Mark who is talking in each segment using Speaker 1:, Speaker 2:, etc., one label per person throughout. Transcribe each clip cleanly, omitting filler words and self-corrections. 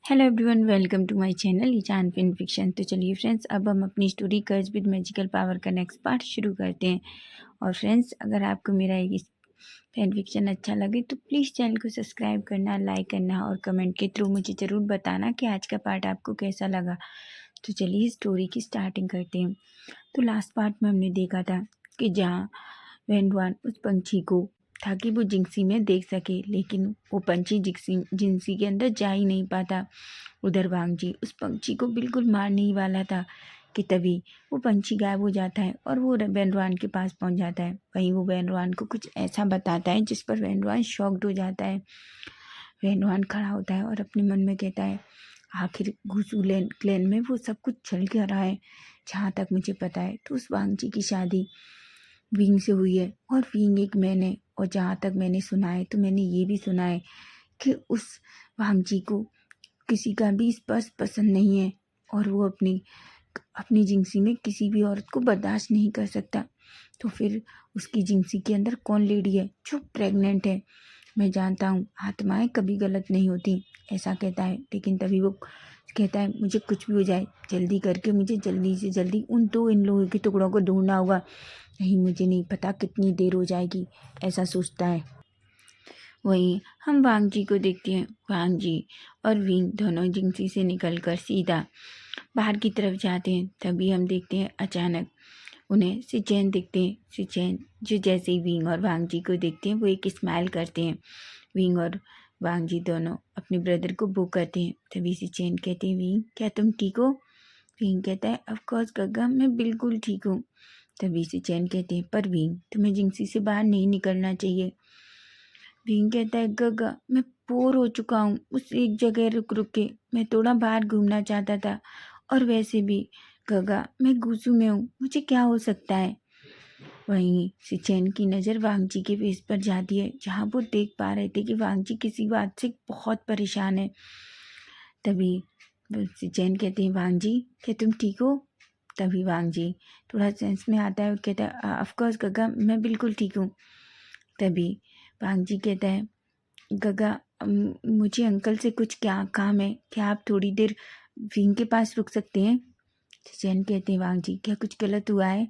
Speaker 1: Hello everyone, welcome to my channel Ishaan fan fiction. तो चलिए friends, अब हम अपनी story Karz with magical power का नेक्स्ट पार्ट शुरू करते हैं। और फ्रेंड्स, अगर आपको मेरा ये फैन फिक्शन अच्छा लगे तो प्लीज़ चैनल को सब्सक्राइब करना, लाइक करना और कमेंट के थ्रू मुझे ज़रूर बताना कि आज का पार्ट आपको कैसा लगा। तो चलिए स्टोरी की स्टार्टिंग करते हैं। तो लास्ट पार्ट में हमने देखा था कि जहाँ वेंडवान उस पंछी को था कि वो जिंक्सी में देख सके, लेकिन वो पंछी जिंक्सी के अंदर जा ही नहीं पाता। उधर वांगजी उस पंछी को बिल्कुल मारने ही वाला था कि तभी वो पंछी गायब हो जाता है और वो वेंडवान के पास पहुंच जाता है। वहीं वो वेंडवान को कुछ ऐसा बताता है जिस पर वेंडवान शॉक्ड हो जाता है। वेंडवान खड़ा होता है और अपने मन में कहता है, आखिर घुसू क्लैन में वो सब कुछ चल क्या रहा है। जहाँ तक मुझे पता है तो उस वांगजी की शादी विंग से हुई है और विंग एक मैन है। और जहाँ तक मैंने सुना है तो मैंने ये भी सुना है कि उस वांगजी को किसी का भी स्पर्श पसंद नहीं है और वो अपनी अपनी जिंक्सी में किसी भी औरत को बर्दाश्त नहीं कर सकता। तो फिर उसकी जिंक्सी के अंदर कौन लेडी है जो प्रेग्नेंट है। मैं जानता हूँ आत्माएं कभी गलत नहीं होती, ऐसा कहता है। लेकिन तभी वो कहता है, मुझे कुछ भी हो जाए जल्दी करके मुझे जल्दी से जल्दी उन दो इन लोगों के टुकड़ों को ढूंढना होगा, नहीं मुझे नहीं पता कितनी देर हो जाएगी, ऐसा सोचता है। वहीं हम वांगजी को देखते हैं। वांगजी और विंग दोनों जिंक्सी से निकलकर सीधा बाहर की तरफ जाते हैं। तभी हम देखते हैं अचानक उन्हें सिचैन दिखते हैं। सिचैन जो जैसे ही विंग और वांगजी को देखते हैं वो एक स्माइल करते हैं। विंग और वांगजी दोनों अपने ब्रदर को बुक करते हैं। तभी सिचैन कहते हैं, विंग क्या तुम ठीक हो? विंग कहता है, ऑफ कोर्स गग्गा, मैं बिल्कुल ठीक हूँ। तभी सिचैन कहते हैं, पर विंग तुम्हें जिंक्सी से बाहर नहीं निकलना चाहिए। विंग कहता है, गग्गा मैं बोर हो चुका हूँ उस एक जगह रुक रुक के, मैं थोड़ा बाहर घूमना चाहता था। और वैसे भी गग्गा मैं गुस्सू में हूँ, मुझे क्या हो सकता है। वहीं सिचैन की नज़र वांगजी के फेस पर जाती है, जहाँ वो देख पा रहे थे कि वांगजी किसी बात से बहुत परेशान है। तभी सिचैन कहते हैं, वांगजी क्या तुम ठीक हो? तभी वांगजी थोड़ा सेंस में आता है और कहता है, ऑफ कोर्स गग्गा मैं बिल्कुल ठीक हूँ। तभी वांगजी कहता है, गगा मुझे अंकल से कुछ क्या काम है, क्या आप थोड़ी देर विंग के पास रुक सकते हैं? चैन कहते हैं, वांगजी क्या कुछ गलत हुआ है?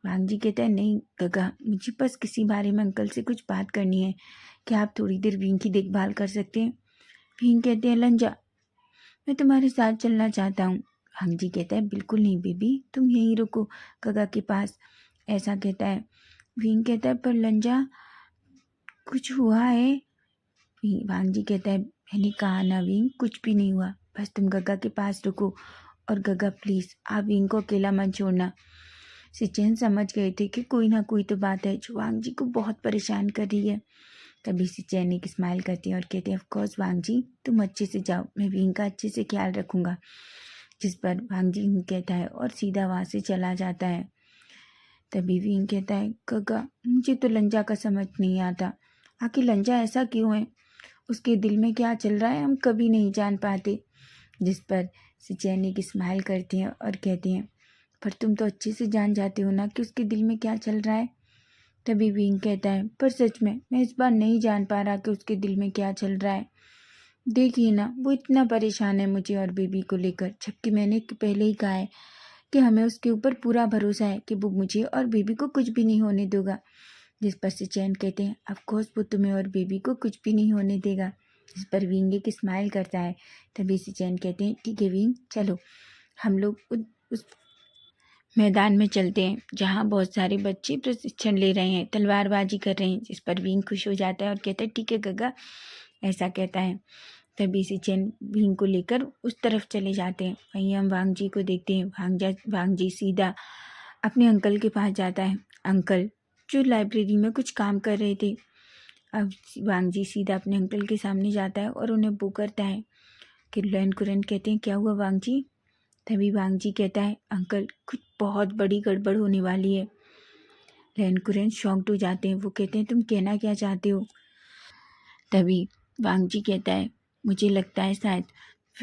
Speaker 1: वांगजी कहता है, नहीं गगा, मुझे बस किसी बारे में अंकल से कुछ बात करनी है, क्या आप थोड़ी देर विंग की देखभाल कर सकते हैं? विंग कहते हैं, लंजा मैं तुम्हारे साथ चलना चाहता हूँ। वांगजी कहता है, बिल्कुल नहीं बेबी, तुम यहीं रुको गगा के पास, ऐसा कहता है। विंग कहता है, पर लंजा कुछ हुआ है? वांगजी कहता है, मैंने कहा ना विंग, कुछ भी नहीं हुआ, बस तुम गग्गा के पास रुको। और गग्गा प्लीज़ आप विंग को अकेला मत छोड़ना। सिचैन समझ गए थे कि कोई ना कोई तो बात है जो वांगजी को बहुत परेशान कर रही है। तभी सिचैन एक स्माइल करती है और कहते हैं, ऑफकोर्स वांगजी तुम अच्छे से जाओ, मैं विंग का अच्छे से ख्याल रखूँगा। जिस पर वांगजी कहता है और सीधा वहाँ से चला जाता है। तभी विंग कहता है, गग्गा मुझे तो लंजा का समझ नहीं आता, आखिर लंजा ऐसा क्यों है, उसके दिल में क्या चल रहा है हम कभी नहीं जान पाते। जिस पर सिचैन एक स्माइल करती हैं और कहती हैं, पर तुम तो अच्छे से जान जाते हो ना कि उसके दिल में क्या चल रहा है। तभी विंग कहता है, पर सच में मैं इस बार नहीं जान पा रहा कि उसके दिल में क्या चल रहा है। देखिए ना, वो इतना परेशान है मुझे और बेबी को लेकर, जबकि मैंने पहले ही कहा है कि हमें उसके ऊपर पूरा भरोसा है कि वो मुझे और बेबी को कुछ भी नहीं होने देगा। जिस पर सिचैन कहते हैं, ऑफकोर्स वो तुम्हें और बेबी को कुछ भी नहीं होने देगा। जिस पर विंग एक स्माइल करता है। तभी सिचैन कहते हैं, ठीक है विंग, चलो हम लोग उस मैदान में चलते हैं जहाँ बहुत सारे बच्चे प्रशिक्षण ले रहे हैं, तलवारबाजी कर रहे हैं। जिस पर विंग खुश हो जाता है और कहता है, ठीक है गग्गा, ऐसा कहता है। तभी सिचैन विंग को लेकर उस तरफ चले जाते हैं। वहीं हम वांगजी को देखते हैं। वांगजी सीधा अपने अंकल के पास जाता है। अंकल जो लाइब्रेरी में कुछ काम कर रहे थे। अब वांगजी सीधा अपने अंकल के सामने जाता है और उन्हें पुकारता है। किरलैन कुरन कहते हैं, क्या हुआ वांगजी? तभी वांगजी कहता है, अंकल कुछ बहुत बड़ी गड़बड़ होने वाली है। लैन कुरन शॉक्ड हो जाते हैं। वो कहते हैं, तुम कहना क्या चाहते हो? तभी वांगजी कहता है, मुझे लगता है शायद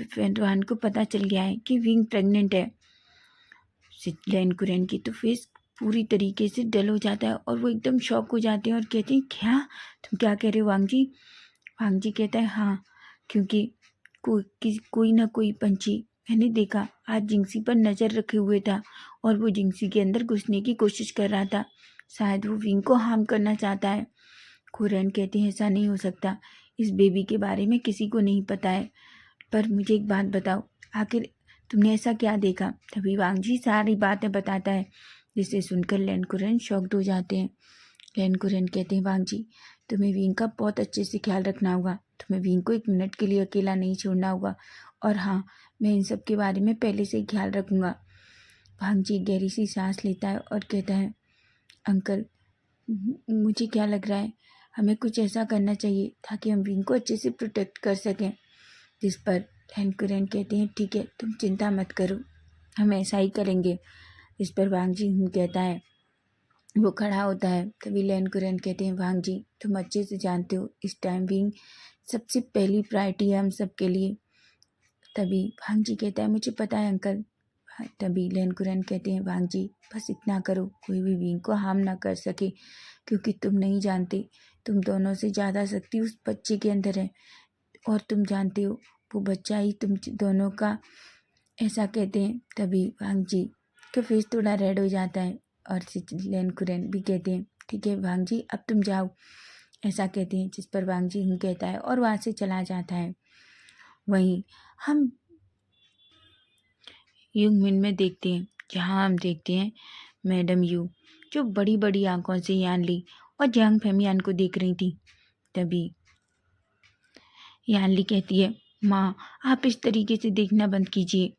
Speaker 1: फेंडवान को पता चल गया है कि विंग प्रेग्नेंट है। लैन कुरन की तो फेस पूरी तरीके से डल हो जाता है और वो एकदम शॉक हो जाते हैं और कहते हैं, क्या तुम क्या कह रहे हो वांगजी? वांगजी कहता है, हाँ, क्योंकि कोई ना कोई पंछी मैंने देखा आज जिंक्सी पर नज़र रखे हुए था और वो जिंक्सी के अंदर घुसने की कोशिश कर रहा था। शायद वो विंग को हार्म करना चाहता है। कुरैन कहते हैं ऐसा नहीं हो सकता, इस बेबी के बारे में किसी को नहीं पता है। पर मुझे एक बात बताओ, आखिर तुमने ऐसा क्या देखा? तभी वांगजी सारी बातें बताता है, जिसे सुनकर लैंकुरन शॉक्ड हो जाते हैं। लैंकुरन कहते हैं वांगजी, तुम्हें विंग का बहुत अच्छे से ख्याल रखना होगा। तुम्हें विंग को 1 मिनट के लिए अकेला नहीं छोड़ना होगा। और हाँ, मैं इन सब के बारे में पहले से ही ख्याल रखूँगा। वांगजी गहरी सी सांस लेता है और कहता है, अंकल मुझे क्या लग रहा है, हमें कुछ ऐसा करना चाहिए ताकि हम विंग को अच्छे से प्रोटेक्ट कर सकें। जिस पर लैंकुरन कहते हैं ठीक है, तुम चिंता मत करो, हम ऐसा ही करेंगे। इस पर वांगजी कहता है, वो खड़ा होता है। तभी लैंकुरन कहते हैं वांगजी, तुम अच्छे से जानते हो इस टाइम विंग सबसे पहली प्रायोरिटी है हम सबके लिए। तभी वांगजी कहता है मुझे पता है अंकल। तभी लैंकुरन कहते हैं वांगजी बस इतना करो, कोई भी विंग को हार्म ना कर सके, क्योंकि तुम नहीं जानते, तुम दोनों से ज़्यादा शक्ति उस बच्चे के अंदर है और तुम जानते हो वो बच्चा ही तुम दोनों का। ऐसा कहते हैं। तभी वांगजी का फेस थोड़ा रेड हो जाता है और लैंकुरन भी कहते हैं ठीक है वांगजी अब तुम जाओ, ऐसा कहते हैं। जिस पर वांगजी कहता है और वहाँ से चला जाता है। वहीं हम युगमिन में देखते हैं, जहाँ हम देखते हैं मैडम यू जो बड़ी बड़ी आंखों से यानली और जांग फैमियान को देख रही थी। तभी यानली कहती है माँ आप इस तरीके से देखना बंद कीजिए।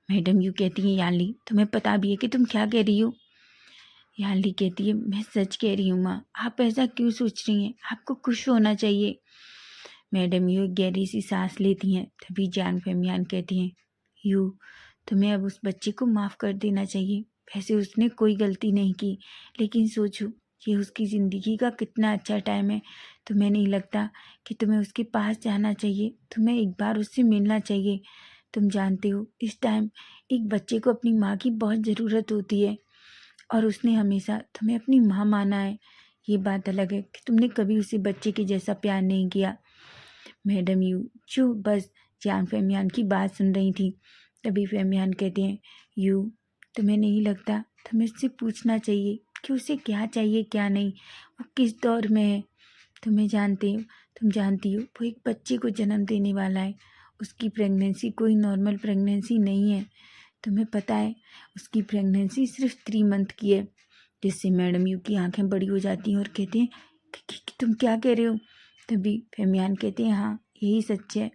Speaker 1: मैडम यू कहती है यानली तुम्हें पता भी है कि तुम क्या कह रही हो? यानली कहती है मैं सच कह रही हूँ माँ, आप ऐसा क्यों सोच रही हैं, आपको खुश होना चाहिए। मैडम यू एक गहरी सी सांस लेती हैं। तभी जांग फैमियान कहती हैं यू तुम्हें अब उस बच्चे को माफ़ कर देना चाहिए। वैसे उसने कोई गलती नहीं की, लेकिन सोचो ये उसकी ज़िंदगी का कितना अच्छा टाइम है। तुम्हें नहीं लगता कि तुम्हें उसके पास जाना चाहिए, तुम्हें एक बार उससे मिलना चाहिए? तुम जानते हो इस टाइम एक बच्चे को अपनी माँ की बहुत ज़रूरत होती है और उसने हमेशा तुम्हें अपनी माँ माना है। ये बात अलग है कि तुमने कभी उसे बच्चे के जैसा प्यार नहीं किया। मैडम यू जो बस जान फेमियान की बात सुन रही थी। तभी फेमियान कहते हैं यू तुम्हें नहीं लगता तुम्हें उससे पूछना चाहिए कि उसे क्या चाहिए क्या नहीं, वो किस दौर में है? तुम जानती हो वो एक बच्चे को जन्म देने वाला है। उसकी प्रेगनेंसी कोई नॉर्मल प्रेगनेंसी नहीं है। तुम्हें पता है उसकी प्रेगनेंसी सिर्फ 3 मंथ की है। जिससे मैडम यू की आंखें बड़ी हो जाती हैं और कहते हैं कि तुम क्या कह रहे हो? तभी फेमियान कहते हैं हाँ यही सच है,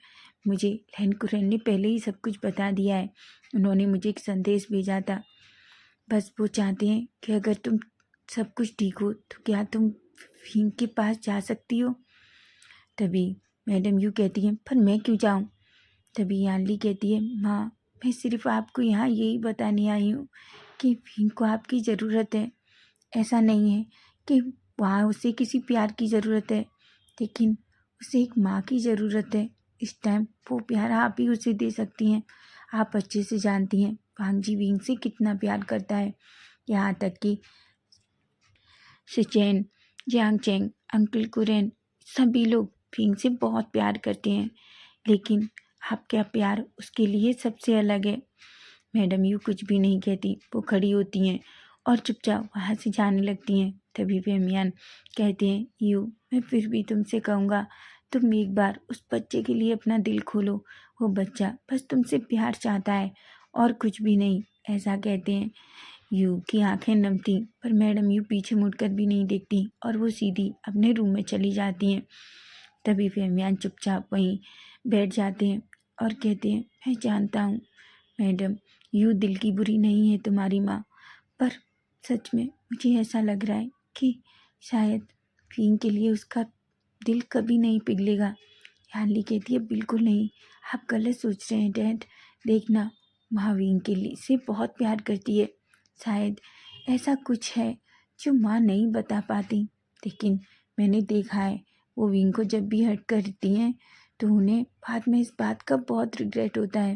Speaker 1: मुझे लैंकुरन ने पहले ही सब कुछ बता दिया है। उन्होंने मुझे एक संदेश भेजा था, बस वो चाहते हैं कि अगर तुम सब कुछ ठीक हो तो क्या तुम विंग के पास जा सकती हो? तभी मैडम यू कहती हैं पर मैं क्यों जाऊँ? तभी यानली कहती है माँ मैं सिर्फ आपको यहाँ यही बताने आई हूँ कि विंग को आपकी ज़रूरत है। ऐसा नहीं है कि वहाँ उसे किसी प्यार की ज़रूरत है, लेकिन उसे एक माँ की ज़रूरत है। इस टाइम वो प्यार आप ही उसे दे सकती हैं। आप अच्छे से जानती हैं वांगजी विंग से कितना प्यार करता है। यहाँ तक कि सिचेन, जियांगचेंग, अंकल कुरेन सभी लोग विंग से बहुत प्यार करते हैं, लेकिन आपका प्यार उसके लिए सबसे अलग है। मैडम यू कुछ भी नहीं कहती, वो खड़ी होती हैं और चुपचाप वहाँ से जाने लगती हैं। तभी फेमियान कहते हैं यू मैं फिर भी तुमसे कहूँगा तुम एक बार उस बच्चे के लिए अपना दिल खोलो। वो बच्चा बस तुमसे प्यार चाहता है और कुछ भी नहीं। ऐसा कहते हैं। यू की आंखें नम थीं, पर मैडम यू पीछे मुड़कर भी नहीं देखती और वो सीधी अपने रूम में चली जाती हैं। तभी फेमियान चुपचाप वहीं बैठ जाते हैं और कहते हैं मैं जानता हूँ मैडम यू दिल की बुरी नहीं है तुम्हारी माँ, पर सच में मुझे ऐसा लग रहा है कि शायद विंग के लिए उसका दिल कभी नहीं पिघलेगा। यानली कहती है बिल्कुल नहीं, आप गलत सोच रहे हैं डैड। देखना माँ विंग के लिए से बहुत प्यार करती है। शायद ऐसा कुछ है जो माँ नहीं बता पाती, लेकिन मैंने देखा है वो विंग को जब भी हर्ट करती हैं तो उन्हें बाद में इस बात का बहुत रिग्रेट होता है।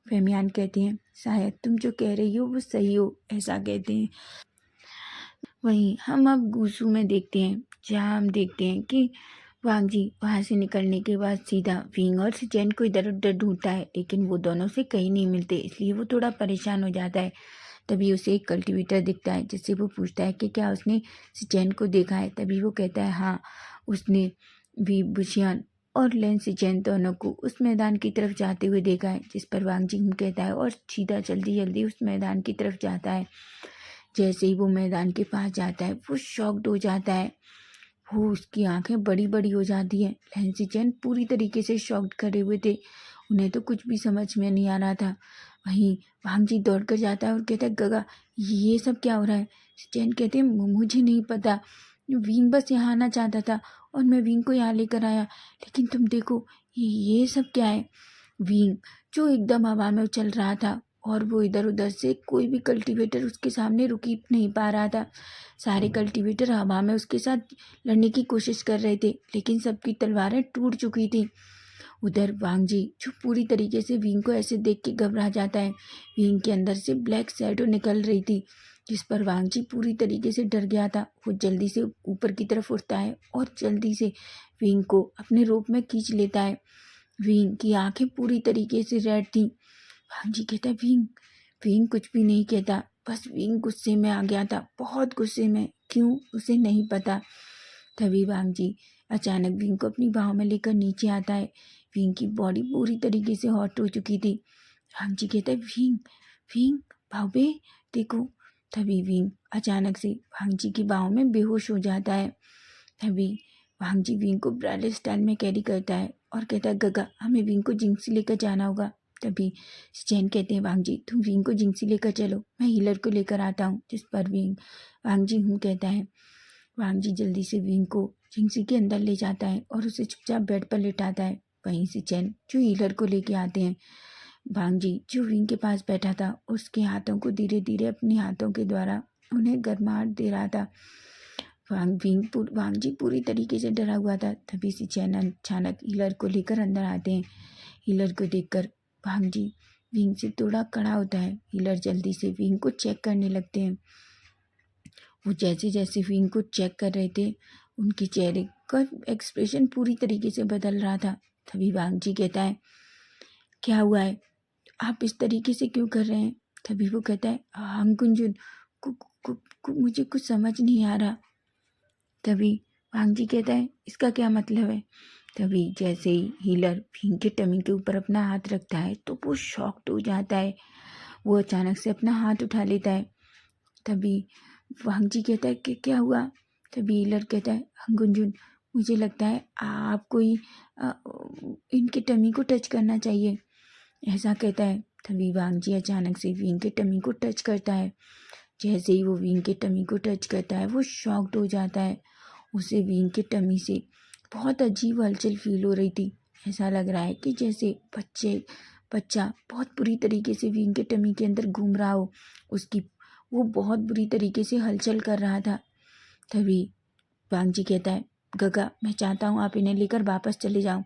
Speaker 1: फेमियान कहते हैं शायद तुम जो कह रही हो वो सही हो, ऐसा कहते हैं। वहीं हम अब गूसू में देखते हैं, जहाँ हम देखते हैं कि वांग जी वहाँ से निकलने के बाद सीधा विंग और सिचेन को इधर उधर ढूंढता है, लेकिन वो दोनों से कहीं नहीं मिलते, इसलिए वो थोड़ा परेशान हो जाता है। तभी उसे एक कल्टीवेटर दिखता है, जिससे वो पूछता है कि क्या उसने सिचेन को देखा है। तभी वो कहता है हाँ, उसने वी बुशियान और लेन सिचेन दोनों को उस मैदान की तरफ जाते हुए देखा है। जिस पर वांग जिंग कहता है और सीधा जल्दी जल्दी उस मैदान की तरफ जाता है। जैसे ही वो मैदान के पास जाता है, वो शॉक्ड हो जाता है। वो उसकी आंखें बड़ी बड़ी हो जाती हैं। लैंसी चैन पूरी तरीके से शॉक्ड खड़े हुए थे, उन्हें तो कुछ भी समझ में नहीं आ रहा था। वहीं भांगजी दौड़ कर जाता है और कहता है गगा, ये सब क्या हो रहा है। चैन कहते हैं मुझे नहीं पता, विंग बस यहाँ आना चाहता था और मैं विंग को यहाँ लेकर आया, लेकिन तुम देखो ये सब क्या है। विंग जो एकदम हवा में उछल रहा था और वो इधर उधर से कोई भी कल्टीवेटर उसके सामने रुक ही नहीं पा रहा था। सारे कल्टीवेटर हवा में उसके साथ लड़ने की कोशिश कर रहे थे, लेकिन सबकी तलवारें टूट चुकी थी। उधर वांगजी जो पूरी तरीके से विंग को ऐसे देख के घबरा जाता है। विंग के अंदर से ब्लैक शैडो निकल रही थी, जिस पर वांगजी पूरी तरीके से डर गया था। वो जल्दी से ऊपर की तरफ उठता है और जल्दी से विंग को अपने रोप में खींच लेता है। विंग की आंखें पूरी तरीके से रेड थी। वांगजी कहता है विंग। विंग कुछ भी नहीं कहता, बस विंग गुस्से में आ गया था, बहुत गुस्से में, क्यों उसे नहीं पता। तभी वांगजी अचानक विंग को अपनी बाहों में लेकर नीचे आता है। विंग की बॉडी पूरी तरीके से हॉट हो चुकी थी। वांगजी कहता है विंग, विंग भावे देखो। तभी विंग अचानक से वांगजी की बाहों में बेहोश हो जाता है। तभी वांगजी विंग को ब्राडल स्टाइल में कैरी करता है और कहता है गगा, हमें विंग को जिंक्सी लेकर जाना होगा। तभी चैन कहते हैं वांगजी तुम विंग को जिंक्सी लेकर चलो, मैं हीलर को लेकर आता हूँ। जिस पर विंग वांगजी हूँ कहता है। वांगजी जल्दी से विंग को जिंक्सी के अंदर ले जाता है और उसे चुपचाप बेड पर लेटाता है। वहीं से चैन जो हीलर को लेके आते हैं। वांगजी जो विंग के पास बैठा था, उसके हाथों को धीरे धीरे अपने हाथों के द्वारा उन्हें गर्माहट दे रहा था। वांगजी पूरी तरीके से डरा हुआ था। तभी से चैन अचानक हीलर को लेकर अंदर आते हैं। हीलर को देखकर वांगजी विंग से थोड़ा कड़ा होता है। हीलर जल्दी से विंग को चेक करने लगते हैं। वो जैसे जैसे विंग को चेक कर रहे थे, उनके चेहरे का एक्सप्रेशन पूरी तरीके से बदल रहा था। तभी वांगजी कहता है क्या हुआ है, आप इस तरीके से क्यों कर रहे हैं। तभी वो कहता है हम कुंजुन मुझे कुछ समझ नहीं आ रहा। तभी वांगजी कहता है इसका क्या मतलब है। तभी जैसे ही हीलर भीम के टमी के ऊपर अपना हाथ रखता है, तो वो शॉक्ड हो जाता है। वो अचानक से अपना हाथ उठा लेता है। तभी वांगजी कहता है कि क्या हुआ। तभी हीलर कहता है गुंजुन, मुझे लगता है आपको ही इनके टमी को टच करना चाहिए, ऐसा कहता है। तभी वांगजी अचानक से विंग के टमी को टच करता है। जैसे ही वो विंग के टमी को टच करता है, वो शॉक्ड हो जाता है। उसे विंग के टमी से बहुत अजीब हलचल फील हो रही थी। ऐसा लग रहा है कि जैसे बच्चा बहुत बुरी तरीके से विंग के टमी के अंदर घूम रहा हो। उसकी वो बहुत बुरी तरीके से हलचल कर रहा था। तभी वांगजी कहता है गगा, मैं चाहता हूँ आप इन्हें लेकर वापस चले जाओ।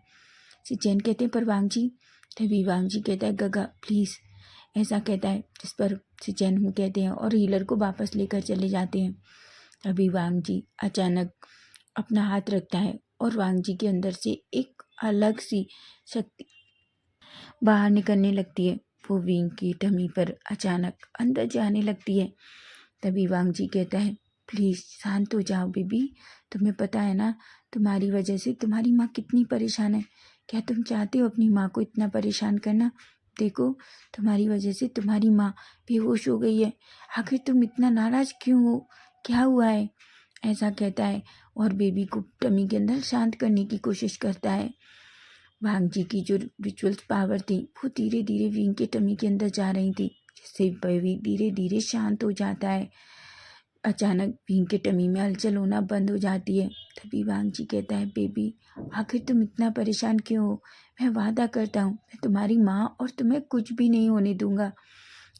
Speaker 1: सिचेन कहते हैं पर वांगजी। तभी वांगजी कहता है गगा प्लीज़, ऐसा कहता है। जिस पर सिचेन हूँ कहते हैं और हीलर को वापस लेकर चले जाते हैं। तभी वांगजी अचानक अपना हाथ रखता है और वांगजी के अंदर से एक अलग सी शक्ति बाहर निकलने लगती है। वो विंग की टमी पर अचानक अंदर जाने लगती है। तभी वांगजी कहता है प्लीज़ शांत हो जाओ बेबी, तुम्हें पता है ना तुम्हारी वजह से तुम्हारी माँ कितनी परेशान है। क्या तुम चाहते हो अपनी माँ को इतना परेशान करना। देखो तुम्हारी वजह से तुम्हारी माँ बेहोश हो गई है, आखिर तुम इतना नाराज़ क्यों हो, क्या हुआ है, ऐसा कहता है। और बेबी को टमी के अंदर शांत करने की कोशिश करता है। वांगजी की जो रिचुअल्स पावर थी, वो धीरे धीरे विंग के टमी के अंदर जा रही थी, जिससे बेबी धीरे धीरे शांत हो जाता है। अचानक विंग के टमी में हलचल होना बंद हो जाती है। तभी वांगजी कहता है बेबी आखिर तुम इतना परेशान क्यों हो, मैं वादा करता हूँ मैं तुम्हारी माँ और तुम्हें कुछ भी नहीं होने दूंगा,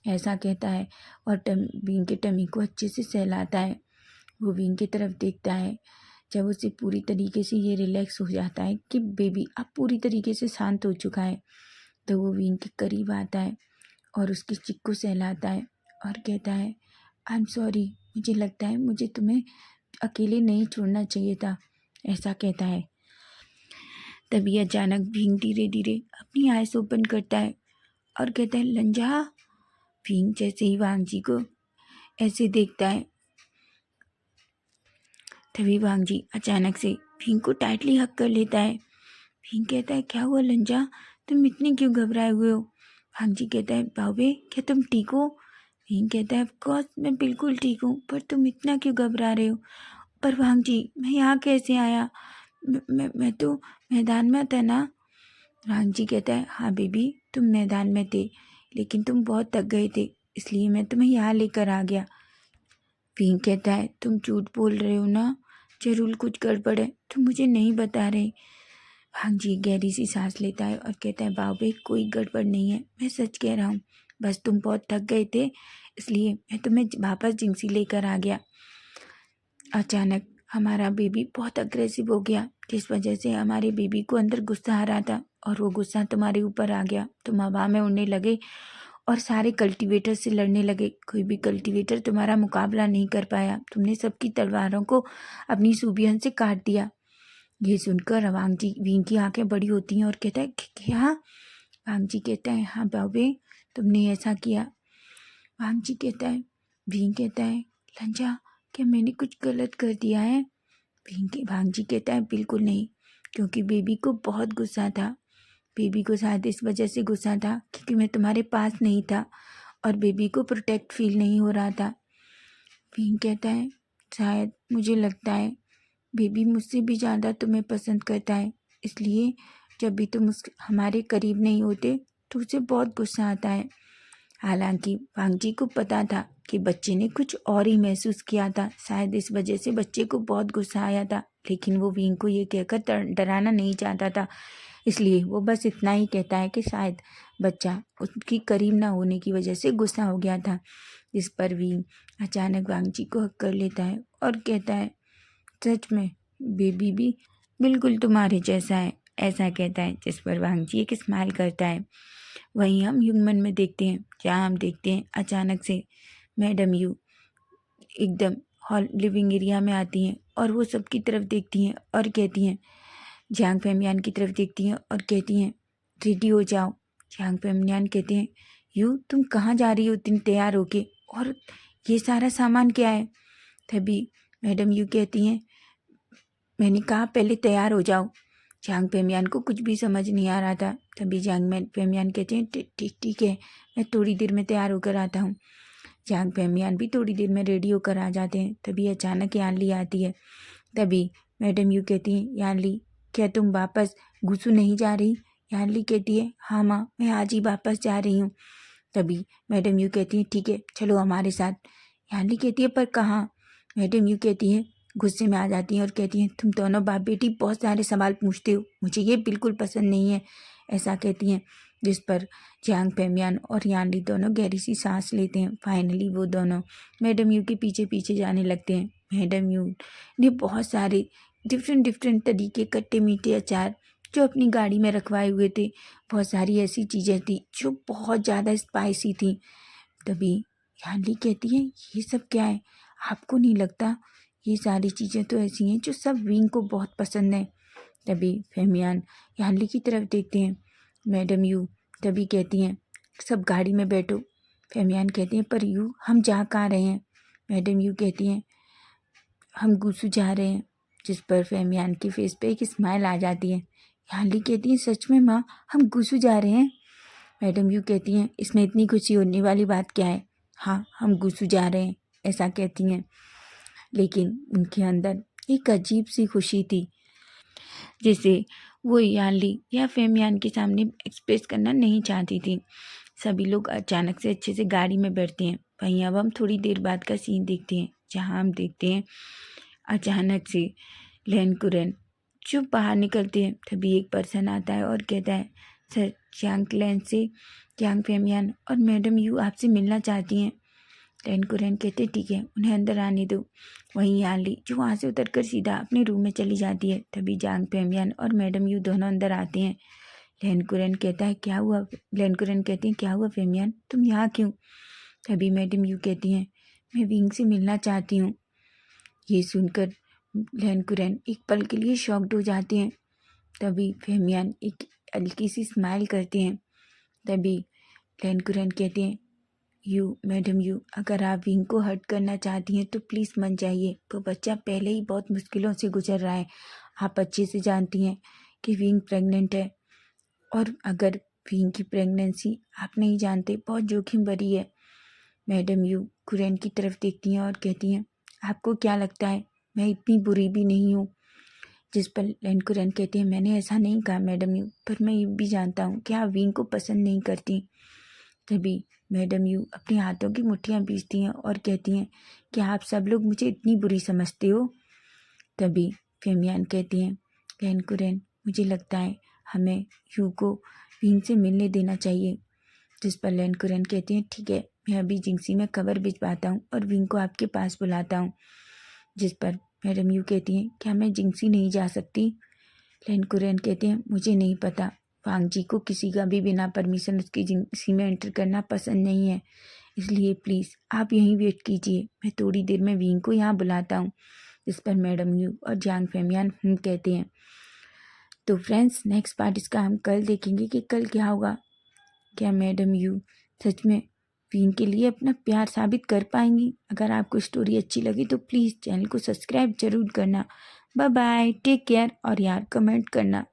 Speaker 1: ऐसा कहता है। और विंग के टमी को अच्छे से सहलाता है। वो विंग की तरफ देखता है। जब उसे पूरी तरीके से ये रिलैक्स हो जाता है कि बेबी अब पूरी तरीके से शांत हो चुका है, तो वो विंग के करीब आता है और उसकी चिक को सहलाता है और कहता है आई एम सॉरी, मुझे लगता है मुझे तुम्हें अकेले नहीं छोड़ना चाहिए था, ऐसा कहता है। तभी अचानक भींग धीरे धीरे अपनी आइस ओपन करता है और कहता है, लंजा। भींग जैसे ही वांग जी को ऐसे देखता है, तभी वांग जी अचानक से भींग को टाइटली हक कर लेता है। भींग कहता है, क्या हुआ लंजा, तुम इतने क्यों घबराए हुए हो? वांग जी कहता है, बाबे क्या तुम ठीक हो? भींग कहता है, ऑफकोर्स मैं बिल्कुल ठीक हूँ, पर तुम इतना क्यों घबरा रहे हो? पर वांग जी मैं यहाँ कैसे आया? मैं तो मैदान में था ना। वांग जी कहता है, हाँ बेबी तुम मैदान में थे, लेकिन तुम बहुत थक गए थे, इसलिए मैं तुम्हें यहाँ लेकर आ गया। भींग कहता है, तुम झूठ बोल रहे हो ना? जरूर कुछ गड़बड़ है, तुम मुझे नहीं बता रहे। वांग जी गहरी सी सांस लेता है और कहता है, बाबे कोई गड़बड़ नहीं है, मैं सच कह रहा हूँ, बस तुम बहुत थक गए थे, इसलिए मैं तुम्हें वापस जिंसी लेकर आ गया। अचानक हमारा बेबी बहुत अग्रेसिव हो गया, जिस वजह से हमारे बेबी को अंदर गुस्सा आ रहा था, और वो गुस्सा तुम्हारे ऊपर आ गया। तुम हवा में उड़ने लगे और सारे कल्टीवेटर से लड़ने लगे। कोई भी कल्टीवेटर तुम्हारा मुकाबला नहीं कर पाया। तुमने सबकी तलवारों को अपनी सूबियन से काट दिया। ये सुनकर वांग जी वींग की आंखें बड़ी होती हैं और कहता है, क्या? वांग जी कहता है, हाँ बाबे तुमने ऐसा किया। वांग जी कहता है, वींग कहता है, लंजा क्या मैंने कुछ गलत कर दिया है? वांग जी कहता है, बिल्कुल नहीं, क्योंकि बेबी को बहुत गुस्सा था। बेबी को शायद इस वजह से गुस्सा था क्योंकि मैं तुम्हारे पास नहीं था और बेबी को प्रोटेक्ट फील नहीं हो रहा था। वींग कहता है, शायद मुझे लगता है बेबी मुझसे भी ज़्यादा तुम्हें पसंद करता है, इसलिए जब भी तुम हमारे करीब नहीं होते तो उसे बहुत गुस्सा आता है। हालांकि वांग जी को पता था कि बच्चे ने कुछ और ही महसूस किया था, शायद इस वजह से बच्चे को बहुत गुस्सा आया था, लेकिन वो वींग को ये कहकर डराना नहीं चाहता था, इसलिए वो बस इतना ही कहता है कि शायद बच्चा उसकी करीब ना होने की वजह से गुस्सा हो गया था। इस पर वींग अचानक वांग जी को हक कर लेता है और कहता है, सच में बेबी भी बिल्कुल तुम्हारे जैसा है, ऐसा कहता है, जिस पर वांग जी एक स्माइल करता है। वहीं हम ह्यूमन में देखते हैं, जहाँ हम देखते हैं अचानक से मैडम यू एकदम हॉल लिविंग एरिया में आती हैं और वो सबकी तरफ देखती हैं और कहती हैं, झांग फेमियान की तरफ देखती हैं और कहती हैं, रेडी हो जाओ। झांग फेमियान कहते हैं, यू तुम कहाँ जा रही हो इतनी तैयार होके, और ये सारा सामान क्या है? तभी मैडम यू कहती हैं, मैंने कहा पहले तैयार हो जाओ। झांग फेमियान को कुछ भी समझ नहीं आ रहा था। तभी फेमियान कहते हैं, ठीक ठीक है, मैं थोड़ी देर में तैयार होकर आता हूँ। झांग फेमियान भी थोड़ी देर में रेडी होकर आ जाते हैं। तभी अचानक यानली आती है। तभी मैडम यू कहती हैं, यानली क्या तुम वापस गुसू नहीं जा रही? यानली कहती है, हाँ माँ मैं आज ही वापस जा रही हूँ। तभी मैडम यू कहती है, ठीक है चलो हमारे साथ। यानली कहती है, पर कहाँ? मैडम यू कहती है, गुस्से में आ जाती हैं और कहती हैं, तुम दोनों बाप बेटी बहुत सारे सवाल पूछते हो, मुझे ये बिल्कुल पसंद नहीं है, ऐसा कहती हैं। जिस पर झांग फेमियान और यानली दोनों गहरी सी सांस लेते हैं। फाइनली वो दोनों मैडम यू के पीछे पीछे जाने लगते हैं। मैडम यू ने बहुत सारे डिफरेंट तरीके कट्टे मीठे अचार जो अपनी गाड़ी में रखवाए हुए थे, बहुत सारी ऐसी चीज़ें थी जो बहुत ज़्यादा स्पाइसी थी। तभी यानली कहती है, ये सब क्या है? आपको नहीं लगता ये सारी चीज़ें तो ऐसी हैं जो सब विंग को बहुत पसंद है? तभी फेमियान यानली की तरफ देखते हैं। मैडम यू तभी कहती हैं, सब गाड़ी में बैठो। फेमियान कहती हैं, पर यू हम जा कहाँ रहे हैं? मैडम यू कहती हैं, हम गुसू जा रहे हैं। जिस पर फेमियान के फेस पे एक स्माइल आ जाती है। यानली कहती हैं, सच में माँ हम गुसू जा रहे हैं? मैडम यू कहती हैं, इसमें इतनी खुशी होने वाली बात क्या है? हाँ हम गुसू जा रहे हैं, ऐसा कहती हैं। लेकिन उनके अंदर एक अजीब सी खुशी थी, जिसे वो यानली या फेमियान के सामने एक्सप्रेस करना नहीं चाहती थी। सभी लोग अचानक से अच्छे से गाड़ी में बैठते हैं। वहीं अब हम थोड़ी देर बाद का सीन देखते हैं, जहाँ हम देखते हैं अचानक से लैन कुरन जो बाहर निकलते हैं। तभी एक पर्सन आता है और कहता है, सर चांग लैन से चांग फेमियान और मैडम यू आपसे मिलना चाहती हैं। लैन कुरन कहते, ठीक है उन्हें अंदर आने दो। वहीं यानली जो वहाँ से उतरकर सीधा अपने रूम में चली जाती है। तभी चांग फेमियान और मैडम यू दोनों अंदर आते हैं। लैन कुरन कहता है, क्या हुआ? लैन कुरन कहती हैं, क्या हुआ फेमियान, तुम यहाँ क्यों? तभी मैडम यू कहती हैं, मैं विंग से मिलना चाहती हूँ। ये सुनकर लैन कुरन एक पल के लिए शॉक्ड हो जाते हैं। तभी फेमियान एक हल्की सी स्माइल करते हैं। तभी लैनकुरैन कहते हैं, मैडम यू, अगर आप विंग को हर्ट करना चाहती हैं तो प्लीज़ मान जाइए, वो बच्चा पहले ही बहुत मुश्किलों से गुजर रहा है। आप अच्छे से जानती हैं कि विंग प्रेग्नेंट है, और अगर विंग की प्रेगनेंसी आप नहीं जानते बहुत जोखिम भरी है। मैडम यू कुरैन की तरफ देखती हैं और कहती हैं, आपको क्या लगता है मैं इतनी बुरी भी नहीं हूँ? जिस पर लैनकुरैन कहती हैं, मैंने ऐसा नहीं कहा मैडम यू, पर मैं ये भी जानता हूँ कि आप विंग को पसंद नहीं करती। तभी मैडम यू अपने हाथों की मुट्ठियाँ बीचती हैं और कहती हैं कि आप सब लोग मुझे इतनी बुरी समझते हो। तभी फेमियान कहती हैं, लैनकुरैन मुझे लगता है हमें यू को विंग से मिलने देना चाहिए। जिस पर लैनकुरैन कहती हैं, ठीक है, मैं अभी जिंक्सी में खबर भिजवाता हूँ और विंग को आपके पास बुलाता हूँ। जिस पर मैडम यू कहती हैं, क्या मैं जिंक्सी नहीं जा सकती? लैनकुरैन कहते हैं, मुझे नहीं पता, वांग जी को किसी का भी बिना परमिशन उसकी जिंक्सी में एंटर करना पसंद नहीं है, इसलिए प्लीज़ आप यहीं वेट कीजिए, मैं थोड़ी देर में विंग को यहाँ बुलाता हूँ। इस पर मैडम यू और जांग फेमियान कहते हैं। तो फ्रेंड्स, नेक्स्ट पार्ट इसका हम कल देखेंगे कि कल क्या होगा। क्या मैडम यू सच में विंग के लिए अपना प्यार साबित कर पाएंगी? अगर आपको स्टोरी अच्छी लगी तो प्लीज़ चैनल को सब्सक्राइब जरूर करना। बाय बाय, टेक केयर, और यार कमेंट करना।